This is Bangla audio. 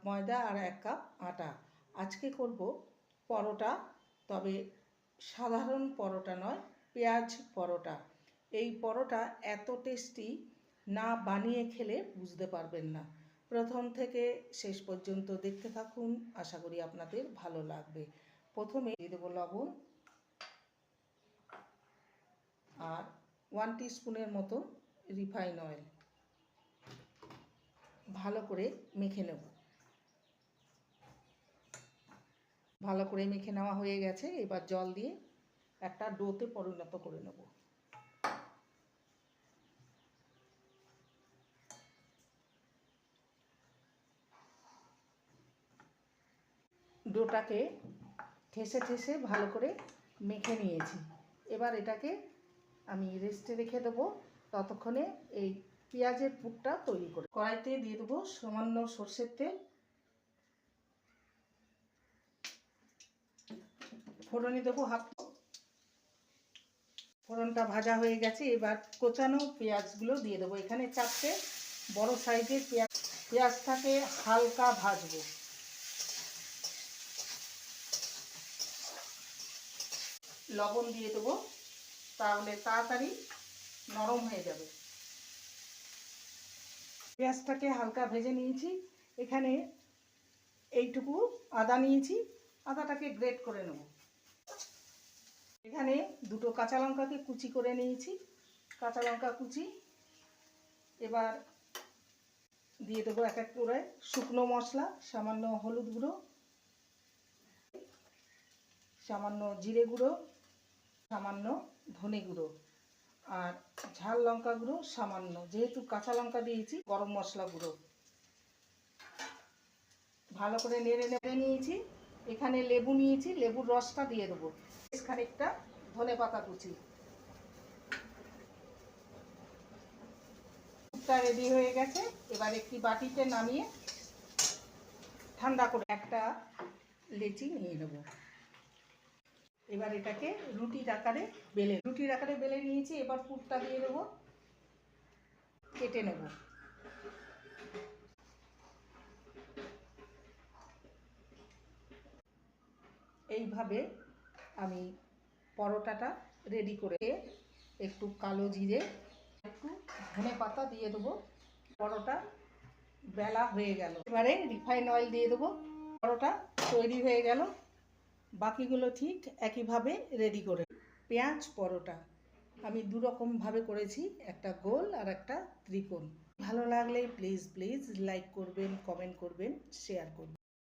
ময়দা আর 1 কাপ আটা। আজকে করব পরোটা, তবে সাধারণ পরোটা নয়, পেঁয়াজ পরোটা। এই পরোটা এত টেস্টি, না বানিয়ে খেলে বুঝতে পারবেন না। প্রথম থেকে শেষ পর্যন্ত দেখতে থাকুন, আশা করি আপনাদের ভালো লাগবে। প্রথমে দিয়ে দেবো লবণ আর 1 টিস্পুনের মতো রিফাইন অয়েল। ভালো করে মেখে নেব। ভালো করে মেখে নেওয়া হয়ে গেছে। এবার জল দিয়ে একটা ডোতে পরিণত করে নেব। ডোটাকে ঠেসে ঠেসে ভালো করে মেখে নিয়েছি। এবার এটাকে আমি রেস্টে রেখে দেবো, ততক্ষণে এই পেঁয়াজের পুরটা তৈরি করে। কড়াইতে দিয়ে দেবো সামান্য সর্ষের তেল, ফোড়নে দেবো হাফ। ফোড়নটা ভাজা হয়ে গেছে। এবার কোচানো পেঁয়াজগুলো দিয়ে দেবো। এখানে 4টে বড় সাইজের পেঁয়াজটাকে হালকা ভাজবো। লবণ দিয়ে দেবো, তাহলে তাড়াতাড়ি নরম হয়ে যাবে। পেঁয়াজটাকে হালকা ভেজে নিয়েছি। এখানে এইটুকু আদা নিয়েছি, আদাটাকে গ্রেট করে নেব। এখানে 2টো কাঁচা লঙ্কাকে কুচি করে নিয়েছি, কাঁচা লঙ্কা কুচি। এবার দিয়ে দেবো এক এক করে শুকনো মশলা, সামান্য হলুদ গুঁড়ো, সামান্য জিরে গুঁড়ো, সামান্য ধনে গুঁড়ো, আর ঝাল লঙ্কা গুঁড়ো সামান্য, যেহেতু কাঁচা লঙ্কা দিয়েছি। গরম মশলা গুঁড়ো ভালো করে নেড়ে নেড়ে নিয়েছি। এখানে লেবু নিয়েছি, লেবুর রসটা দিয়ে দেবো। বেশ খানিকটা ধনে পাতা কুচি। স্যুপটা রেডি হয়ে গেছে। এবার একটি বাটিতে নামিয়ে ঠান্ডা করে একটা লেচি নিয়ে নেব। এবার এটাকে রুটির আকারে বেলে নিয়েছি। এবার পুরটা দিয়ে দেবো, কেটে নেব। এইভাবে আমি পরোটাটা রেডি করে একটু কালো জিরে, একটু ধনে পাতা দিয়ে দেবো। পরোটা বেলা হয়ে গেল। এবারে রিফাইন অয়েল দিয়ে দেবো। পরোটা তৈরি হয়ে গেল। বাকিগুলো ঠিক একইভাবে রেডি করে। পেঁয়াজ পরোটা আমি 2 রকমভাবে করেছি, একটা গোল আর একটা ত্রিকোণ। ভালো লাগলে প্লিজ লাইক করবেন, কমেন্ট করবেন, শেয়ার করবেন।